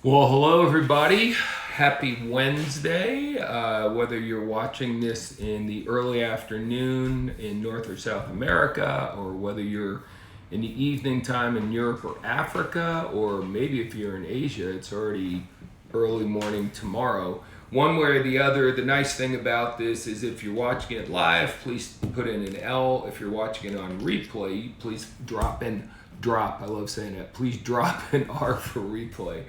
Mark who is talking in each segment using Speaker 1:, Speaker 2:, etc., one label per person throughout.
Speaker 1: Well, hello everybody. Happy Wednesday. Whether you're watching this in the early afternoon in North or South America, or whether you're in the evening time in Europe or Africa, or maybe if you're in Asia, it's already early morning tomorrow. One way or the other, the nice thing about this is if you're watching it live, please put in an L. If you're watching it on replay, please I love saying that. Please drop an R for replay.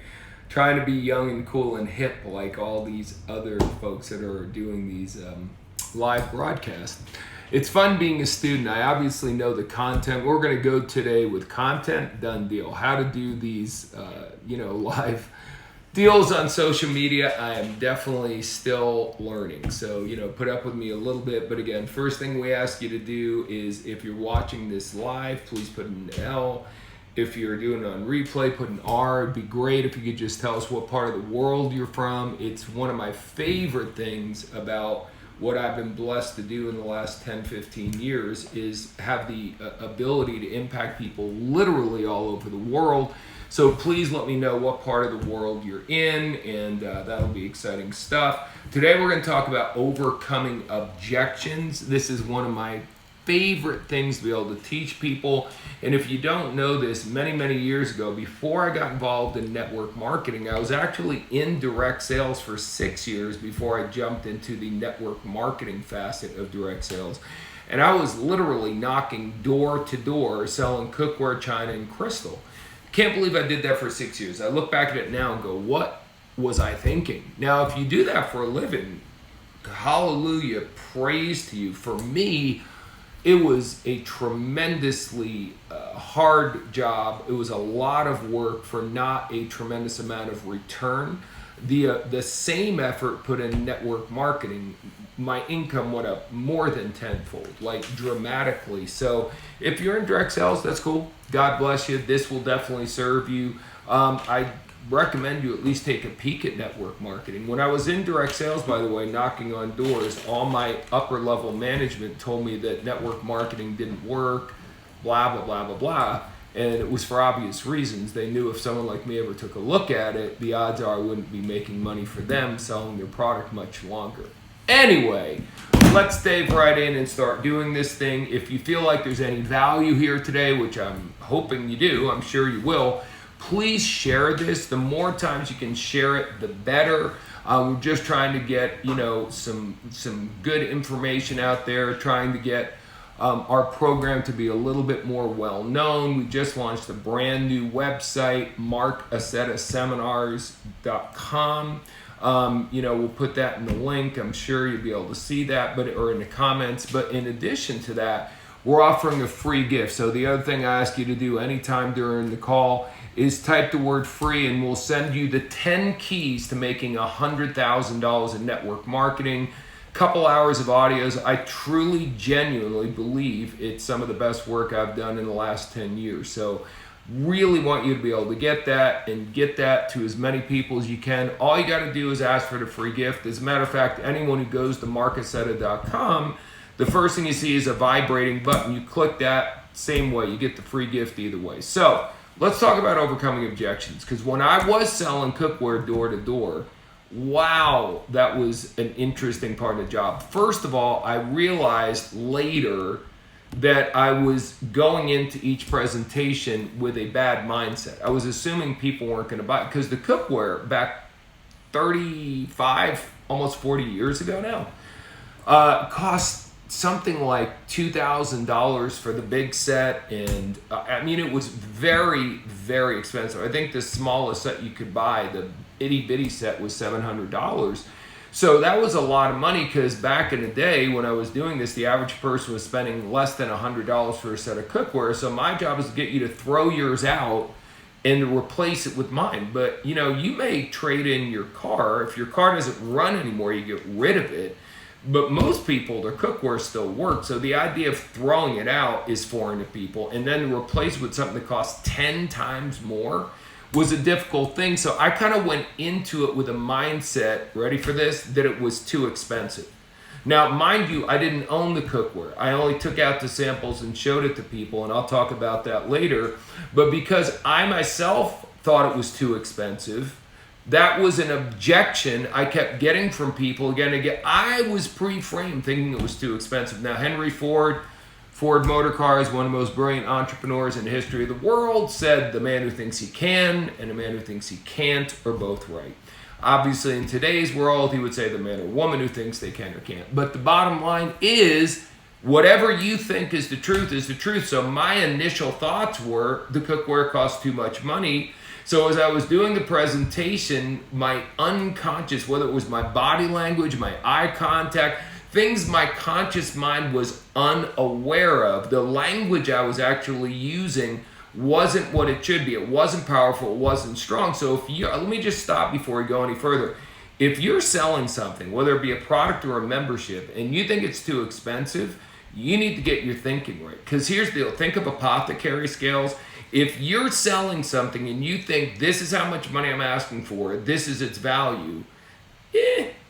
Speaker 1: Trying to be young and cool and hip like all these other folks that are doing these live broadcasts. It's fun being a student. I obviously know the content. We're going to go today with content, done deal. How to do these, live deals on social media. I am definitely still learning. So, put up with me a little bit. But again, first thing we ask you to do is if you're watching this live, please put an L. If you're doing it on replay, put an R. It'd be great if you could just tell us what part of the world you're from. It's one of my favorite things about what I've been blessed to do in the last 10, 15 years is have the ability to impact people literally all over the world. So please let me know what part of the world you're in, and that'll be exciting stuff. Today we're going to talk about overcoming objections. This is one of my favorite things to be able to teach people. And if you don't know this, many years ago, before I got involved in network marketing, I was actually in direct sales for 6 years before I jumped into the network marketing facet of direct sales. And I was literally knocking door to door selling cookware, china, and crystal. Can't believe I did that for 6 years. I look back at it now and go, what was I thinking? Now, if you do that for a living, hallelujah, praise to you. For me, it was a tremendously hard job. It was a lot of work for not a tremendous amount of return. The same effort put in network marketing, my income went up more than tenfold, like dramatically. So if you're in direct sales, that's cool. God bless you. This will definitely serve you. I recommend you at least take a peek at network marketing. When I was in direct sales, by the way, knocking on doors, all my upper level management told me that network marketing didn't work, blah, blah, blah, blah, blah. And it was for obvious reasons. They knew if someone like me ever took a look at it, the odds are I wouldn't be making money for them selling their product much longer. Anyway, let's dive right in and start doing this thing. If you feel like there's any value here today, which I'm hoping you do, I'm sure you will, please share this. The more times you can share it, the better. We're just trying to get, some good information out there, trying to get our program to be a little bit more well known. We just launched a brand new website, MarcAccettaSeminars.com. We'll put that in the link. I'm sure you'll be able to see that, or in the comments. But in addition to that, we're offering a free gift. So the other thing I ask you to do anytime during the call is type the word free, and we'll send you the 10 keys to making $100,000 in network marketing. Couple hours of audios. I truly, genuinely believe it's some of the best work I've done in the last 10 years. So really want you to be able to get that and get that to as many people as you can. All you got to do is ask for the free gift. As a matter of fact, anyone who goes to marcacetta.com, the first thing you see is a vibrating button. You click that, same way. You get the free gift either way. So let's talk about overcoming objections, because when I was selling cookware door to door, wow, that was an interesting part of the job. First of all, I realized later that I was going into each presentation with a bad mindset. I was assuming people weren't going to buy it, because the cookware back 35, almost 40 years ago now, cost something like $2,000 for the big set, and it was very, very expensive. I think the smallest set you could buy, the itty bitty set, was $700. So that was a lot of money, because back in the day when I was doing this, the average person was spending less than $100 for a set of cookware. So my job is to get you to throw yours out and to replace it with mine. But you may trade in your car. If your car doesn't run anymore, you get rid of it. But most people, their cookware still works. So the idea of throwing it out is foreign to people. And then to replace it with something that costs 10 times more was a difficult thing. So I kind of went into it with a mindset, ready for this, that it was too expensive. Now, mind you, I didn't own the cookware. I only took out the samples and showed it to people, and I'll talk about that later. But because I myself thought it was too expensive, That was an objection I kept getting from people again and again. I was pre-framed thinking it was too expensive. Now, Henry Ford, Ford Motor Cars, one of the most brilliant entrepreneurs in the history of the world, said the man who thinks he can and the man who thinks he can't are both right. Obviously, in today's world, he would say the man or woman who thinks they can or can't. But the bottom line is, whatever you think is the truth is the truth. So my initial thoughts were the cookware costs too much money. So as I was doing the presentation, my unconscious, whether it was my body language, my eye contact, things my conscious mind was unaware of, the language I was actually using wasn't what it should be. It wasn't powerful. It wasn't strong. So if you, let me just stop before we go any further. If you're selling something, whether it be a product or a membership, and you think it's too expensive, you need to get your thinking right. Because here's the deal. Think of apothecary scales. If you're selling something and you think this is how much money I'm asking for, this is its value,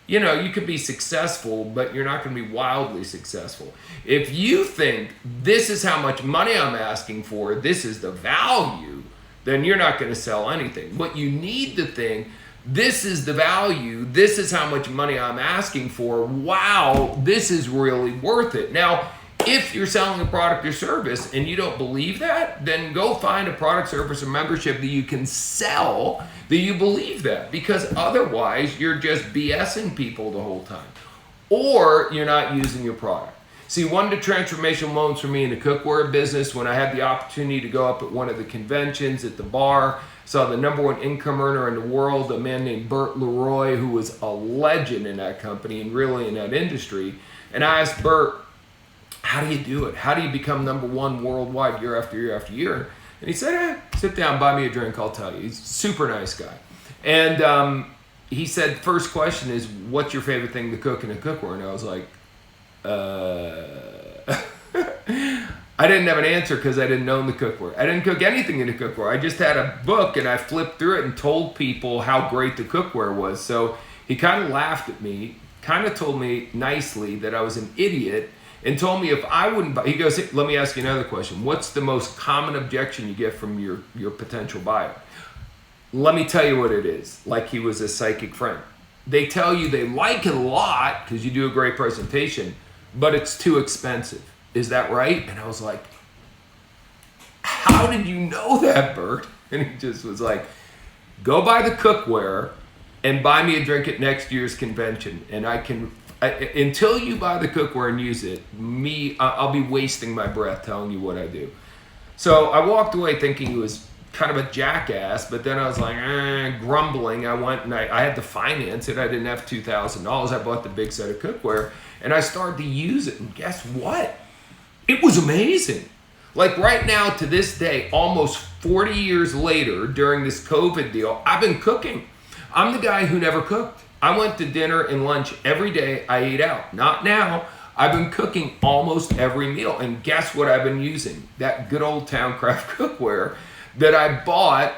Speaker 1: you know, you could be successful, but you're not going to be wildly successful. If you think this is how much money I'm asking for, this is the value, then you're not going to sell anything. What you need to think, this is the value, this is how much money I'm asking for, wow, this is really worth it. Now, if you're selling a product or service and you don't believe that, then go find a product, service, or membership that you can sell that you believe that, because otherwise you're just BSing people the whole time, or you're not using your product. See, one of the transformational moments for me in the cookware business, when I had the opportunity to go up at one of the conventions at the bar, saw the #1 income earner in the world, a man named Bert Leroy, who was a legend in that company and really in that industry. And I asked Bert, how do you do it? How do you become #1 worldwide year after year after year? And he said, sit down, buy me a drink, I'll tell you. He's a super nice guy. And he said, first question is, what's your favorite thing to cook in a cookware? And I was like, I didn't have an answer because I didn't own the cookware. I didn't cook anything in the cookware. I just had a book and I flipped through it and told people how great the cookware was. So he kind of laughed at me, kind of told me nicely that I was an idiot, and told me if I wouldn't buy, he goes, hey, let me ask you another question. What's the most common objection you get from your potential buyer? Let me tell you what it is, like he was a psychic friend. They tell you they like it a lot because you do a great presentation, but it's too expensive. Is that right? And I was like, how did you know that, Bert? And he just was like, go buy the cookware and buy me a drink at next year's convention. And until you buy the cookware and use it, I'll be wasting my breath telling you what I do. So I walked away thinking he was kind of a jackass, but then I was like, grumbling. I went and I had to finance it. I didn't have $2,000. I bought the big set of cookware and I started to use it. And guess what? It was amazing. Like right now to this day, almost 40 years later, during this COVID deal, I've been cooking. I'm the guy who never cooked. I went to dinner and lunch every day. I ate out. Not now. I've been cooking almost every meal. And guess what I've been using? That good old Towncraft cookware that I bought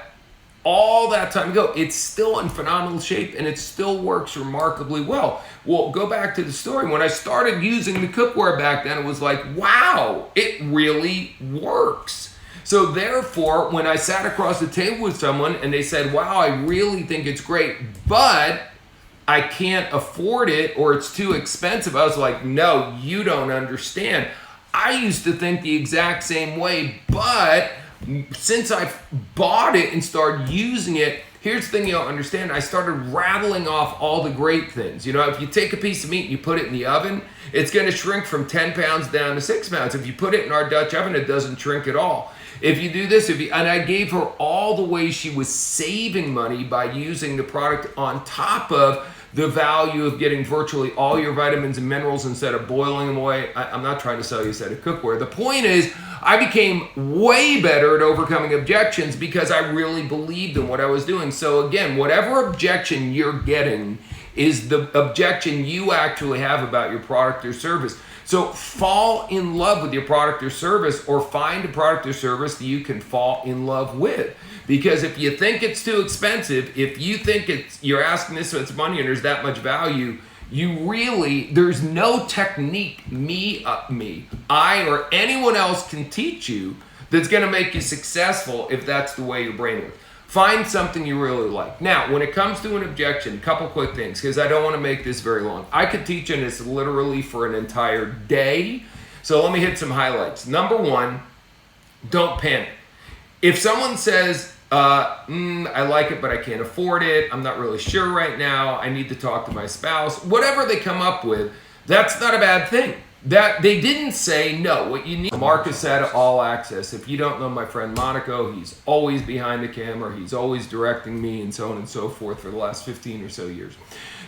Speaker 1: all that time ago. It's still in phenomenal shape and it still works remarkably well. Well, go back to the story. When I started using the cookware back then, it was like, wow, it really works. So therefore, when I sat across the table with someone and they said, wow, I really think it's great, but I can't afford it or it's too expensive, I was like, no, you don't understand. I used to think the exact same way, but since I bought it and started using it, here's the thing you don't understand. I started rattling off all the great things. You know, if you take a piece of meat and you put it in the oven, it's going to shrink from 10 pounds down to 6 pounds. If you put it in our Dutch oven, it doesn't shrink at all. If you do this, and I gave her all the ways she was saving money by using the product on top of the value of getting virtually all your vitamins and minerals instead of boiling them away. I'm not trying to sell you a set of cookware. The point is, I became way better at overcoming objections because I really believed in what I was doing. So again, whatever objection you're getting is the objection you actually have about your product or service. So fall in love with your product or service, or find a product or service that you can fall in love with. Because if you think it's too expensive, if you think you're asking this much money and there's that much value, there's no technique I or anyone else can teach you that's going to make you successful if that's the way your brain works. Find something you really like. Now, when it comes to an objection, a couple quick things, because I don't want to make this very long. I could teach on this literally for an entire day. So let me hit some highlights. Number one, don't panic. If someone says, I like it, but I can't afford it, I'm not really sure right now, I need to talk to my spouse, whatever they come up with, that's not a bad thing. That they didn't say no. What you need, Marc Accetta, All Access. If you don't know my friend Monaco, he's always behind the camera. He's always directing me and so on and so forth for the last 15 or so years.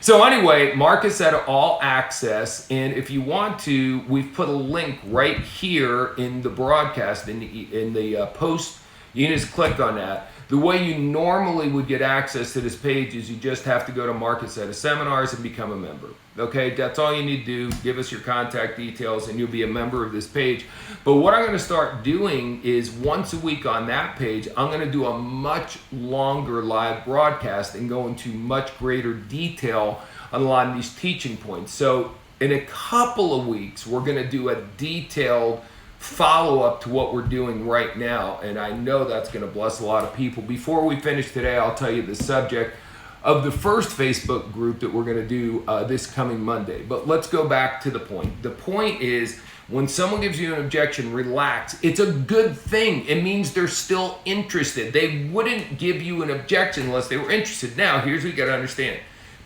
Speaker 1: So anyway, Marc Accetta, All Access. And if you want to, we've put a link right here in the broadcast, in the post. You can just click on that. The way you normally would get access to this page is you just have to go to Marc Accetta Seminars and become a member. Okay, that's all you need to do. Give us your contact details and you'll be a member of this page. But what I'm going to start doing is once a week on that page, I'm going to do a much longer live broadcast and go into much greater detail on a lot of these teaching points. So in a couple of weeks, we're going to do a detailed follow-up to what we're doing right now, and I know that's going to bless a lot of people. Before we finish today, I'll tell you the subject of the first Facebook group that we're going to do this coming Monday. But let's go back to the point. The point is, when someone gives you an objection, relax. It's a good thing. It means they're still interested. They wouldn't give you an objection unless they were interested. Now, here's what you got to understand.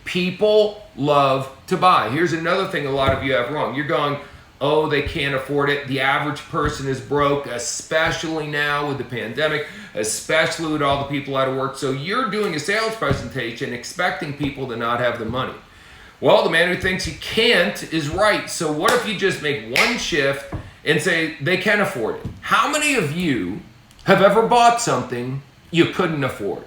Speaker 1: People love to buy. Here's another thing a lot of you have wrong. You're going, oh, they can't afford it. The average person is broke, especially now with the pandemic, especially with all the people out of work. So you're doing a sales presentation expecting people to not have the money. Well, the man who thinks he can't is right. So what if you just make one shift and say they can afford it? How many of you have ever bought something you couldn't afford?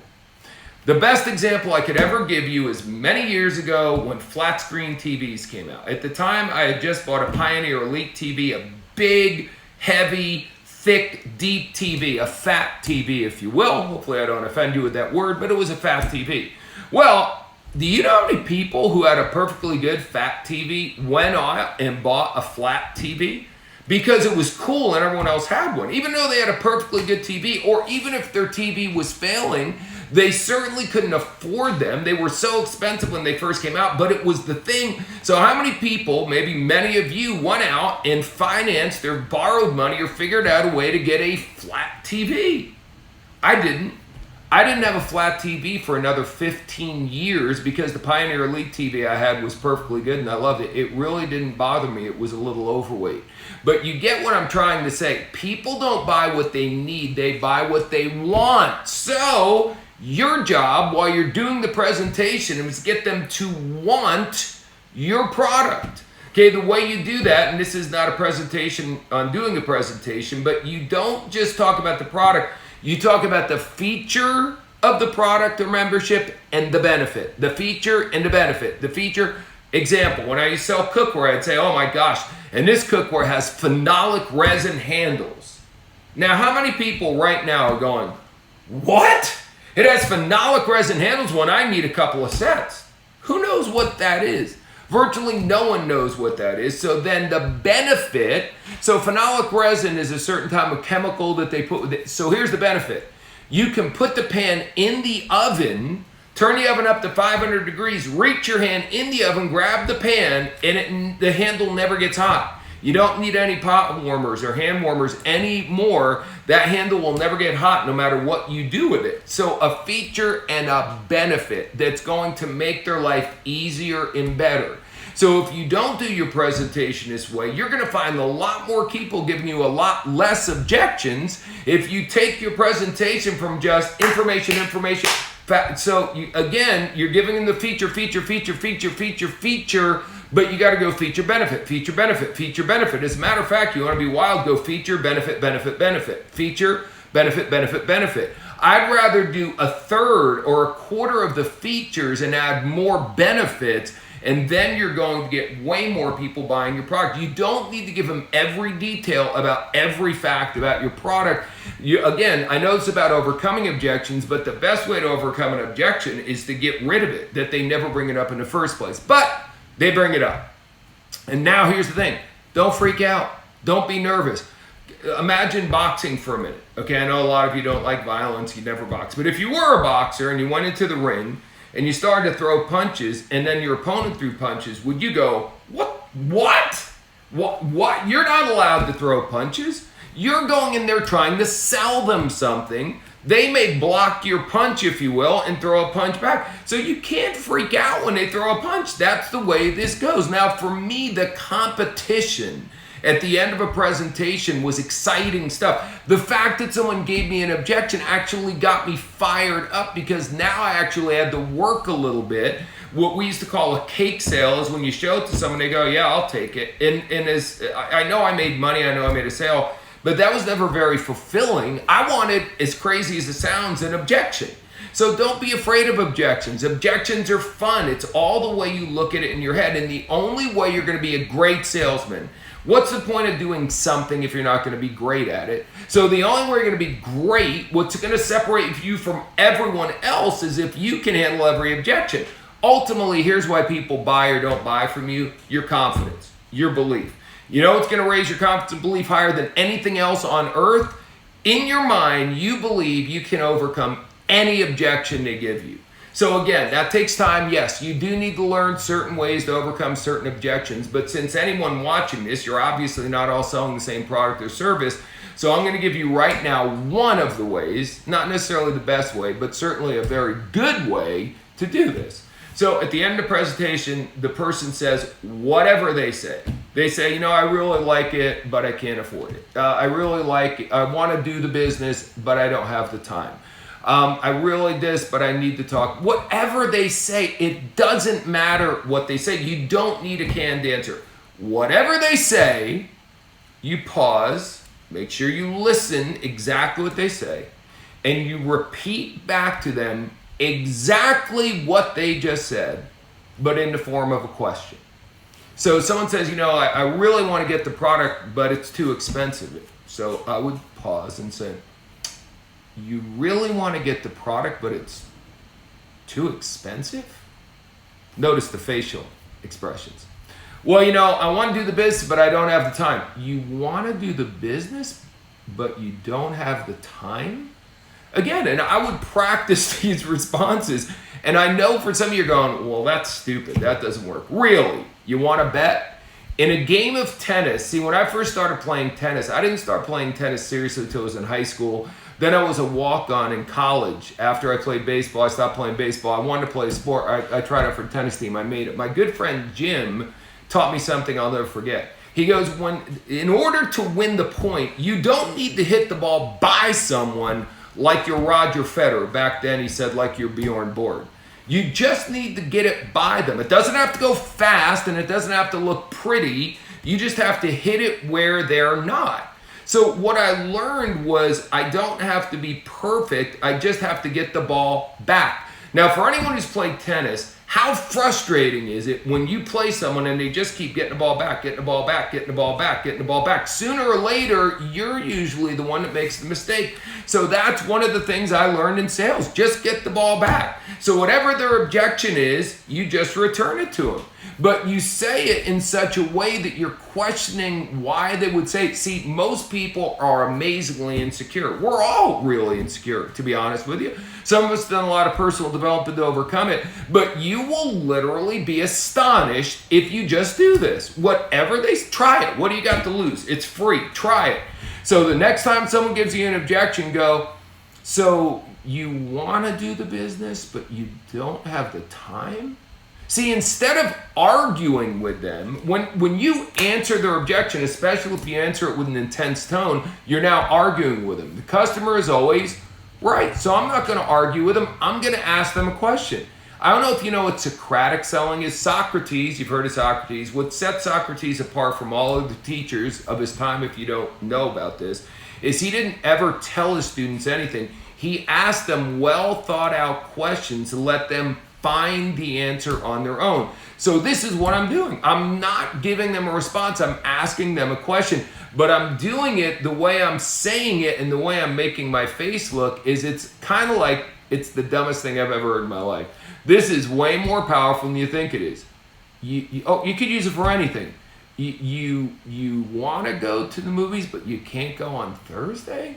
Speaker 1: The best example I could ever give you is many years ago when flat screen TVs came out. At the time, I had just bought a Pioneer Elite TV, a big, heavy, thick, deep TV, a fat TV, if you will. Hopefully I don't offend you with that word, but it was a fat TV. Well, do you know how many people who had a perfectly good fat TV went out and bought a flat TV? Because it was cool and everyone else had one. Even though they had a perfectly good TV, or even if their TV was failing, they certainly couldn't afford them. They were so expensive when they first came out, but it was the thing. So how many people, maybe many of you, went out and financed or borrowed money or figured out a way to get a flat TV? I didn't. I didn't have a flat TV for another 15 years because the Pioneer Elite TV I had was perfectly good and I loved it. It really didn't bother me. It was a little overweight. But you get what I'm trying to say. People don't buy what they need. They buy what they want. So your job while you're doing the presentation is get them to want your product. Okay, the way you do that, and this is not a presentation on doing a presentation, but you don't just talk about the product. You talk about the feature of the product or membership and the benefit. The feature and the benefit. The feature, example, when I used to sell cookware, I'd say, oh my gosh, and this cookware has phenolic resin handles. Now, how many people right now are going, what? It has phenolic resin handles when I need a couple of sets. Who knows what that is? Virtually no one knows what that is. So then the benefit, so phenolic resin is a certain type of chemical that they put with it. So here's the benefit. You can put the pan in the oven, turn the oven up to 500 degrees, reach your hand in the oven, grab the pan, and the handle never gets hot. You don't need any pot warmers or hand warmers anymore. That handle will never get hot no matter what you do with it. So a feature and a benefit that's going to make their life easier and better. So if you don't do your presentation this way, you're going to find a lot more people giving you a lot less objections if you take your presentation from just information. So you're giving them the feature, but you got to go feature, benefit. As a matter of fact, you want to be wild, go feature, benefit. Feature, benefit. I'd rather do a third or a quarter of the features and add more benefits, and then you're going to get way more people buying your product. You don't need to give them every detail about every fact about your product. Again, I know it's about overcoming objections, but the best way to overcome an objection is to get rid of it, that they never bring it up in the first place. But they bring it up. And now here's the thing. Don't freak out. Don't be nervous. Imagine boxing for a minute. Okay, I know a lot of you don't like violence, you never box. But if you were a boxer and you went into the ring and you started to throw punches and then your opponent threw punches, would you go, what? You're not allowed to throw punches. You're going in there trying to sell them something. They may block your punch, if you will, and throw a punch back. So you can't freak out when they throw a punch. That's the way this goes. Now, for me, the competition at the end of a presentation was exciting stuff. The fact that someone gave me an objection actually got me fired up because now I actually had to work a little bit. What we used to call a cake sale is when you show it to someone, they go, yeah, I'll take it. And as I know I made money, I know I made a sale, but that was never very fulfilling. I wanted, as crazy as it sounds, an objection. So don't be afraid of objections. Objections are fun. It's all the way you look at it in your head. And the only way you're going to be a great salesman, what's the point of doing something if you're not going to be great at it? So the only way you're going to be great, what's going to separate you from everyone else is if you can handle every objection. Ultimately, here's why people buy or don't buy from you: your confidence, your belief. You know what's going to raise your confidence and belief higher than anything else on earth? In your mind, you believe you can overcome any objection they give you. So again, that takes time. Yes, you do need to learn certain ways to overcome certain objections, but since anyone watching this, you're obviously not all selling the same product or service. So I'm going to give you right now one of the ways, not necessarily the best way, but certainly a very good way to do this. So at the end of the presentation, the person says whatever they say. They say, you know, I really like it, but I can't afford it. I want to do the business, but I don't have the time. I really this, but I need to talk. Whatever they say, it doesn't matter what they say. You don't need a canned answer. Whatever they say, you pause, make sure you listen exactly what they say, and you repeat back to them exactly what they just said, but in the form of a question. So someone says, you know, I really want to get the product, but it's too expensive. So I would pause and say, you really want to get the product, but it's too expensive? Notice the facial expressions. Well, you know, I want to do the business, but I don't have the time. You want to do the business, but you don't have the time? Again, and I would practice these responses. And I know for some of you are going, well, that's stupid. That doesn't work. Really? You want to bet? In a game of tennis, see, when I first started playing tennis, I didn't start playing tennis seriously until I was in high school. Then I was a walk-on in college. After I played baseball, I stopped playing baseball. I wanted to play a sport. I tried out for a tennis team. I made it. My good friend Jim taught me something I'll never forget. He goes, in order to win the point, you don't need to hit the ball by someone like you're Roger Federer. Back then, he said, like you're Bjorn Borg. You just need to get it by them. It doesn't have to go fast, and it doesn't have to look pretty. You just have to hit it where they're not. So what I learned was I don't have to be perfect. I just have to get the ball back. Now, for anyone who's played tennis, how frustrating is it when you play someone and they just keep getting the ball back, getting the ball back, getting the ball back, getting the ball back? Sooner or later, you're usually the one that makes the mistake. So that's one of the things I learned in sales. Just get the ball back. So whatever their objection is, you just return it to them. But you say it in such a way that you're questioning why they would say it. See, most people are amazingly insecure. We're all really insecure, to be honest with you. Some of us have done a lot of personal development to overcome it, but you will literally be astonished if you just do this. Whatever they try it. What do you got to lose? It's free. Try it. So the next time someone gives you an objection, go, so you want to do the business, but you don't have the time? See, instead of arguing with them, when you answer their objection, especially if you answer it with an intense tone, you're now arguing with them. The customer is always right. So I'm not going to argue with them. I'm going to ask them a question. I don't know if you know what Socratic selling is. Socrates, you've heard of Socrates. What set Socrates apart from all of the teachers of his time, if you don't know about this, is he didn't ever tell his students anything. He asked them well thought out questions to let them find the answer on their own. So this is what I'm doing. I'm not giving them a response. I'm asking them a question, but I'm doing it the way I'm saying it and the way I'm making my face look is it's kind of like it's the dumbest thing I've ever heard in my life. This is way more powerful than you think it is. You could use it for anything. you want to go to the movies, but you can't go on Thursday?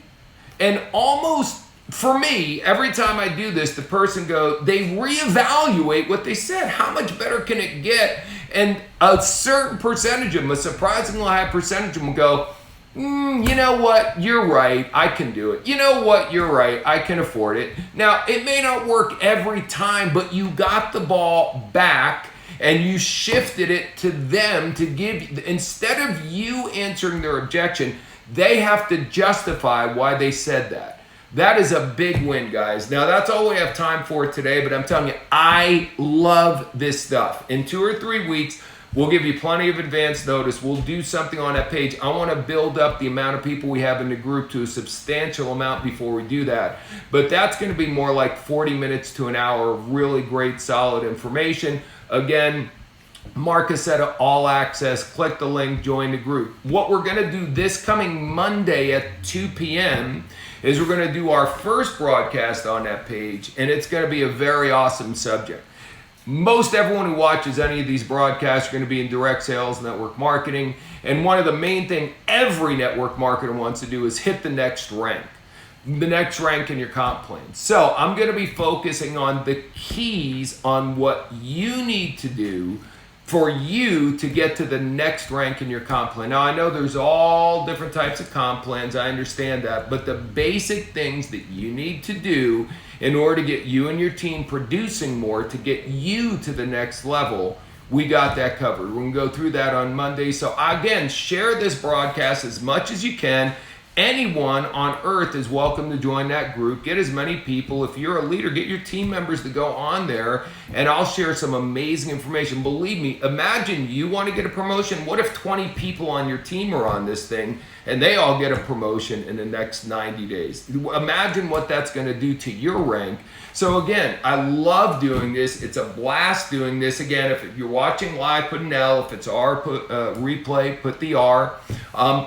Speaker 1: And almost, for me, every time I do this, the person they reevaluate what they said. How much better can it get? And a certain percentage of them, a surprisingly high percentage of them go, you know what, you're right, I can do it. You know what, you're right, I can afford it. Now, it may not work every time, but you got the ball back and you shifted it to them to give, instead of you answering their objection, they have to justify why they said that. That is a big win, guys. Now, that's all we have time for today, but I'm telling you, I love this stuff. In 2 or 3 weeks, we'll give you plenty of advance notice. We'll do something on that page. I want to build up the amount of people we have in the group to a substantial amount before we do that. But that's going to be more like 40 minutes to an hour of really great, solid information. Again, Marc, Accetta, all access. Click the link, join the group. What we're going to do this coming Monday at 2 p.m. is we're going to do our first broadcast on that page, and it's going to be a very awesome subject. Most everyone who watches any of these broadcasts are going to be in direct sales, network marketing, and one of the main things every network marketer wants to do is hit the next rank in your comp plan. So I'm going to be focusing on the keys on what you need to do for you to get to the next rank in your comp plan. Now, I know there's all different types of comp plans. I understand that. But the basic things that you need to do in order to get you and your team producing more to get you to the next level, we got that covered. We're going to go through that on Monday. So again, share this broadcast as much as you can. Anyone on earth is welcome to join that group. Get as many people. If you're a leader, get your team members to go on there, and I'll share some amazing information. Believe me, imagine you want to get a promotion. What if 20 people on your team are on this thing and they all get a promotion in the next 90 days? Imagine what that's going to do to your rank. So again, I love doing this. It's a blast doing this. Again, if you're watching live, put an L. If it's R, put replay, put the R.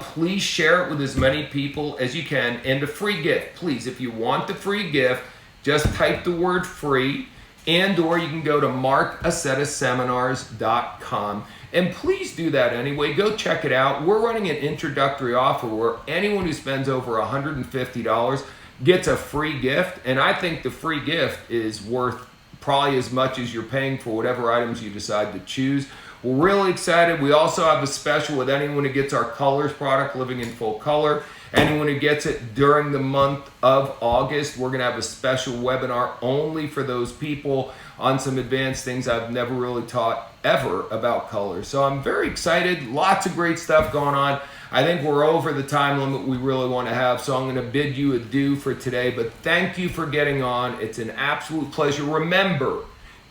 Speaker 1: Please share it with as many people as you can. And the free gift, please, if you want the free gift, just type the word free, or you can go to marcacettaseminars.com. And please do that anyway. Go check it out. We're running an introductory offer where anyone who spends over $150 gets a free gift, and I think the free gift is worth probably as much as you're paying for whatever items you decide to choose. We're really excited. We also have a special with anyone who gets our colors product, Living in Full Color. Anyone who gets it during the month of August, we're going to have a special webinar only for those people on some advanced things I've never really taught ever about colors. So I'm very excited. Lots of great stuff going on. I think we're over the time limit we really want to have, so I'm going to bid you adieu for today. But thank you for getting on. It's an absolute pleasure. Remember,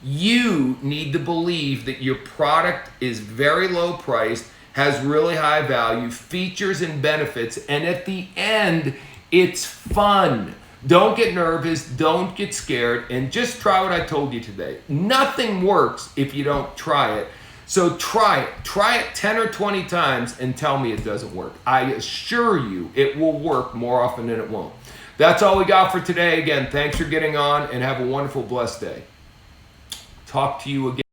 Speaker 1: you need to believe that your product is very low priced, has really high value, features and benefits, and at the end, it's fun. Don't get nervous, don't get scared, and just try what I told you today. Nothing works if you don't try it. So try it. Try it 10 or 20 times and tell me it doesn't work. I assure you it will work more often than it won't. That's all we got for today. Again, thanks for getting on, and have a wonderful, blessed day. Talk to you again.